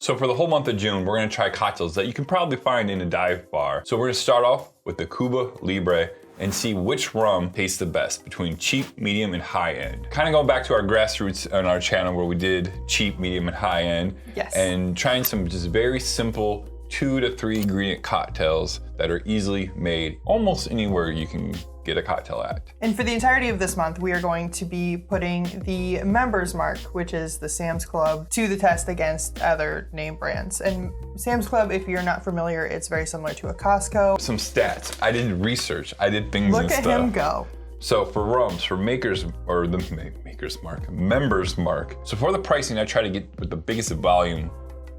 So for the whole month of June, we're gonna try cocktails that you can probably find in a dive bar. So we're gonna start off with the Cuba Libre and see which rum tastes the best between cheap, medium, and high end. Kind of going back to our grassroots on our channel where we did cheap, medium, and high end. Yes. And trying some just very simple 2 to 3 ingredient cocktails that are easily made almost anywhere you can get a cocktail at. And for the entirety of this month, we are going to be putting the Members Mark, which is the Sam's Club, to the test against other name brands. And Sam's Club, if you're not familiar, it's very similar to a Costco. Some stats. I did research. I did things and stuff. Look at him go. So for rums, for makers, or the Maker's Mark, Members Mark. So for the pricing, I try to get with the biggest volume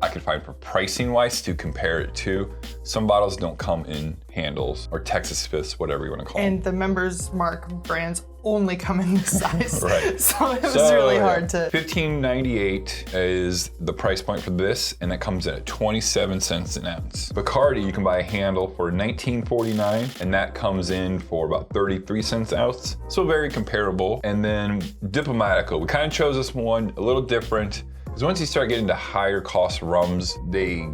I could find for pricing wise to compare it to. Some bottles don't come in handles or Texas Fifths, whatever you want to call them. And the Members Mark brands only come in this size. Right. So it was really hard to. $15.98 is the price point for this, and that comes in at 27 cents an ounce. Bacardi, you can buy a handle for $19.49, and that comes in for about 33 cents an ounce. So very comparable. And then Diplomatico, we kind of chose this one a little different. Because once you start getting to higher cost rums, they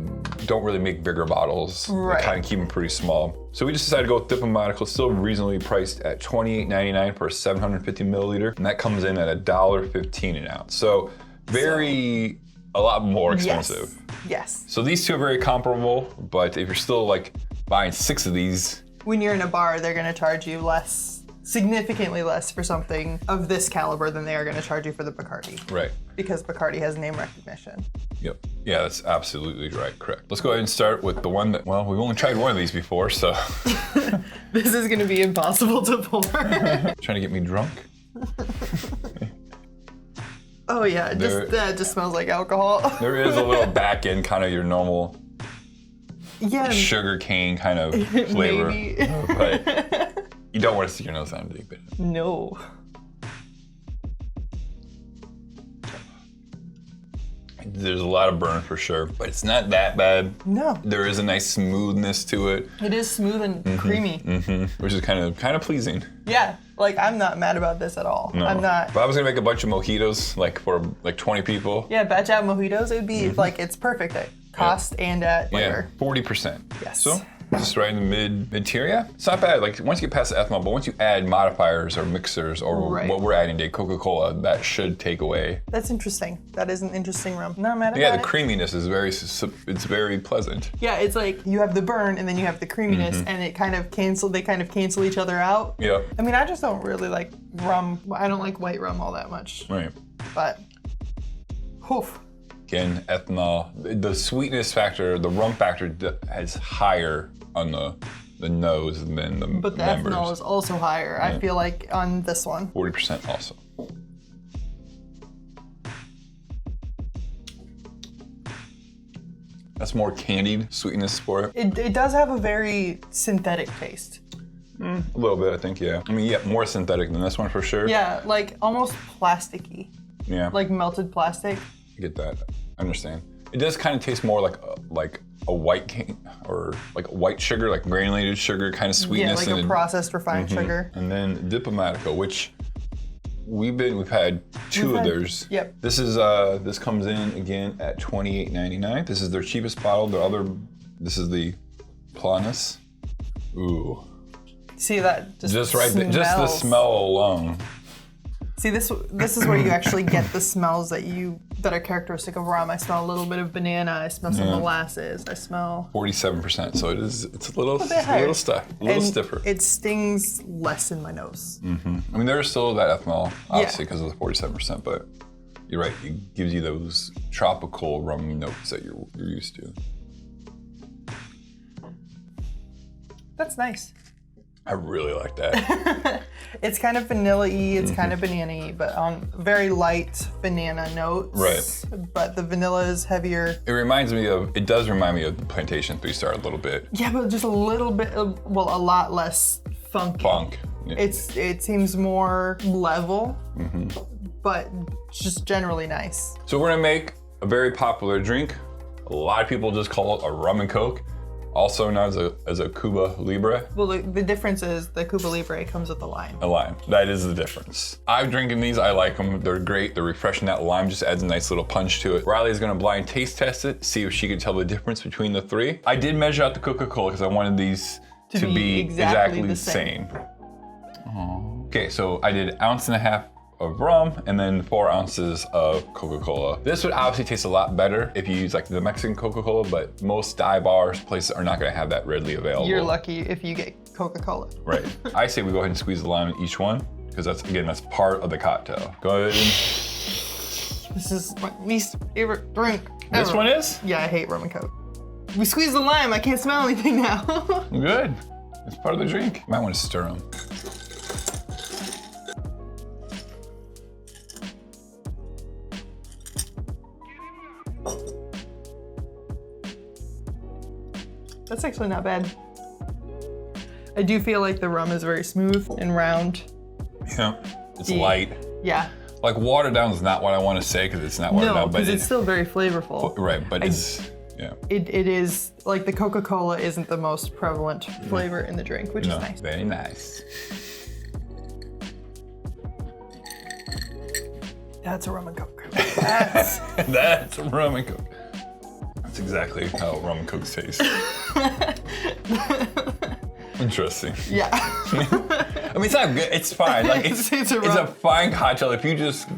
don't really make bigger bottles. Right. They kind of keep them pretty small. So we just decided to go with Diplomatico, still reasonably priced at $28.99 for a 750 milliliter. And that comes in at $1.15 an ounce. So a lot more expensive. Yes. So these two are very comparable, but if you're still like buying 6 of these. When you're in a bar, they're gonna charge you less, significantly less for something of this caliber than they are gonna charge you for the Bacardi. Right. Because Bacardi has name recognition. Yep. Yeah, that's absolutely right. Correct. Let's go ahead and start with the one that, well, we've only tried one of these before, so. This is gonna be impossible to pour. Trying to get me drunk? Oh yeah, that just smells like alcohol. There is a little back end, kind of your normal sugar cane kind of flavor. Maybe. But you don't want to see your nose on deep. No. There's a lot of burn for sure, but it's not that bad. No. There is a nice smoothness to it. It is smooth and creamy. Which is kind of pleasing. Yeah, like I'm not mad about this at all. No. I'm not. If I was gonna make a bunch of mojitos, like for like 20 people. Yeah, batch out mojitos, it would be like, it's perfect at cost and at flavor. Yeah, 40%. Yes. So just right in the mid-tier, yeah. It's not bad. Like once you get past the ethanol, but once you add modifiers or mixers or what we're adding today, Coca-Cola, that should take away. That's interesting. That is an interesting rum. Not mad about Yeah, it. the creaminess is very pleasant. Yeah, it's like you have the burn and then you have the creaminess and they kind of cancel each other out. Yeah. I mean, I just don't really like rum. I don't like white rum all that much. Right. But, oof. Again, ethanol, the sweetness factor, the rum factor is higher on the nose than the But the members. ethanol is also higher, I feel like, on this one. 40% also. That's more candied sweetness for it. It does have a very synthetic taste. A little bit, I think, yeah. I mean, yeah, more synthetic than this one for sure. Yeah, like almost plasticky. Yeah. Like melted plastic. I get that. I understand. It does kind of taste more like a white cane or like white sugar, like granulated sugar kind of sweetness. Yeah, like a processed refined sugar. And then Diplomatico, which we've had two of theirs. Yep. This is this comes in again at $28.99. This is their cheapest bottle. This is the Planas. Ooh. See that? Just right there, just the smell alone. See, this is where you actually get the smells that are characteristic of rum. I smell a little bit of banana. I smell some molasses. I smell 47%. So it's a little and stiffer. It stings less in my nose. I mean, there's still that ethanol, obviously, because of the 47%, but you're right. It gives you those tropical rum notes that you're used to. That's nice. I really like that. It's kind of vanilla-y, it's kind of banana-y, but on very light banana notes. Right. But the vanilla is heavier. It does remind me of the Plantation 3-Star a little bit. Yeah, but just a little bit, a lot less funky. Funk. Yeah. It seems more level, but just generally nice. So we're gonna make a very popular drink. A lot of people just call it a rum and coke. also known as a Cuba Libre. Well, the difference is the Cuba Libre comes with a lime. A lime. That is the difference. I'm drinking these. I like them. They're great. They're refreshing. That lime just adds a nice little punch to it. Riley is going to blind taste test it, see if she can tell the difference between the three. I did measure out the Coca-Cola because I wanted these to be exactly the same. Okay, so I did 1.5 ounces of rum and then 4 ounces of Coca-Cola. This would obviously taste a lot better if you use like the Mexican Coca-Cola, but most dive bars, places are not gonna have that readily available. You're lucky if you get Coca-Cola. Right. I say we go ahead and squeeze the lime in each one because that's part of the cocktail. Go ahead and... This is my least favorite drink ever. This one is? Yeah, I hate rum and Coke. We squeeze the lime, I can't smell anything now. Good. It's part of the drink. You might want to stir them. That's actually not bad. I do feel like the rum is very smooth and round. Yeah, it's light. Yeah. Like watered down is not what I want to say because it's not watered down, but because it's still very flavorful. Right, but it's, yeah. It is, like the Coca-Cola isn't the most prevalent flavor in the drink, which is nice. Very nice. That's a rum and Coke. That's rum and Coke. That's exactly how rum and Coke taste. Interesting. Yeah. I mean, it's not good. It's fine. Like it's a fine cocktail. If you just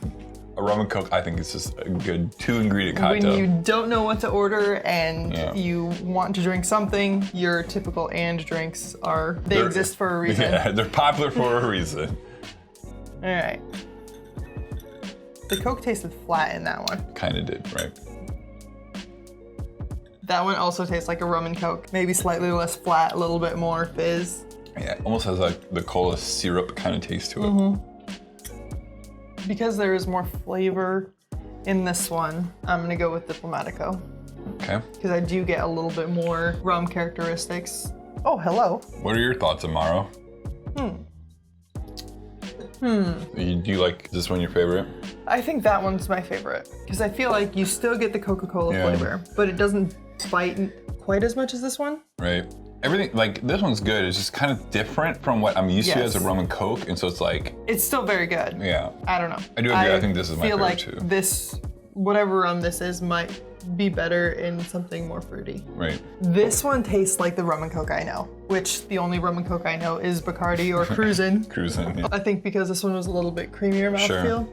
a rum and Coke, I think it's just a good 2-ingredient cocktail. When you don't know what to order and you want to drink something, your typical and drinks they exist for a reason. Yeah, they're popular for a reason. All right. The Coke tasted flat in that one. Kind of did, right? That one also tastes like a rum and Coke. Maybe slightly less flat, a little bit more fizz. Yeah, it almost has like the cola syrup kind of taste to it. Mm-hmm. Because there is more flavor in this one, I'm gonna go with Diplomatico. Okay. Because I do get a little bit more rum characteristics. Oh, hello. What are your thoughts, Amaro? Do you like, is this one your favorite? I think that one's my favorite. Because I feel like you still get the Coca-Cola flavor, but it doesn't bite quite as much as this one. Right. Everything, like this one's good. It's just kind of different from what I'm used to as a rum and Coke. And so it's like. It's still very good. Yeah. I don't know. I do agree. I think this is my favorite too. I feel like this, whatever rum this is, might be better in something more fruity. Right. This one tastes like the rum and Coke I know, which the only rum and Coke I know is Bacardi or Cruisin'. Cruisin', yeah. I think because this one was a little bit creamier mouthfeel,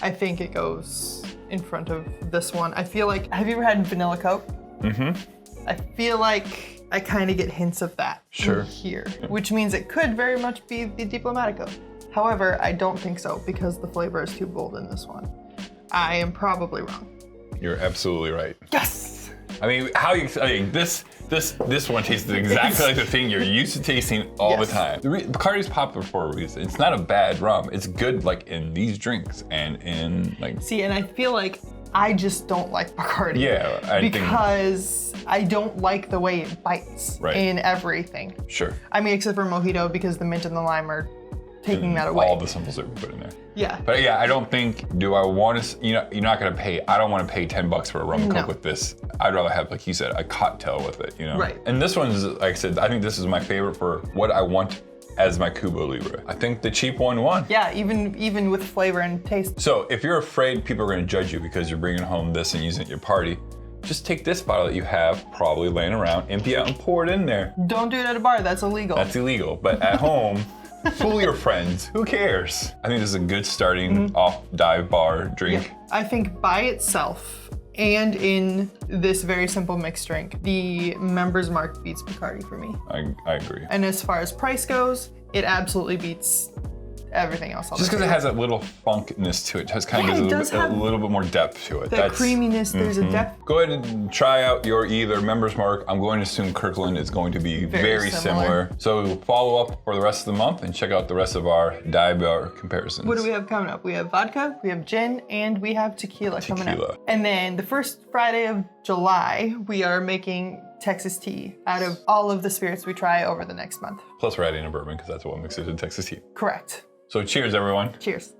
I think it goes in front of this one. I feel like, have you ever had vanilla Coke? Mm-hmm. I feel like I kind of get hints of that here, which means it could very much be the Diplomatico. However, I don't think so because the flavor is too bold in this one. I am probably wrong. You're absolutely right. Yes! I mean, this one tastes exactly like the thing you're used to tasting all the time. Bacardi's popular for a reason. It's not a bad rum. It's good like in these drinks and in like... See, and I feel like I just don't like Bacardi. Yeah, because I don't like the way it bites in everything. Sure. I mean, except for Mojito because the mint and the lime are taking that away. All the symbols that we put in there. Yeah. But yeah, I don't think, do I want to, you're not going to pay, I don't want to pay $10 for a rum and Coke with this. I'd rather have, like you said, a cocktail with it, you know? Right. And this one's, like I said, I think this is my favorite for what I want as my Cuba Libre. I think the cheap one won. Yeah, even with flavor and taste. So if you're afraid people are going to judge you because you're bringing home this and using it at your party, just take this bottle that you have probably laying around, empty it out and pour it in there. Don't do it at a bar, that's illegal. That's illegal, but at home, fool your friends, who cares? I think this is a good starting off dive bar drink. Yeah. I think by itself and in this very simple mixed drink, the Members Mark beats Bacardi for me. I agree. And as far as price goes, it absolutely beats everything else. Just because it has that little funkness to it, just kind of gives a little bit more depth to it. The creaminess, there's a depth. Go ahead and try out your either Members Mark. I'm going to assume Kirkland is going to be very similar. So we'll follow up for the rest of the month and check out the rest of our dive bar comparisons. What do we have coming up? We have vodka, we have gin, and we have tequila coming up. And then the first Friday of July, we are making Texas tea out of all of the spirits we try over the next month. Plus we're adding a bourbon because that's what mixes in Texas tea. Correct. So cheers, everyone. Cheers.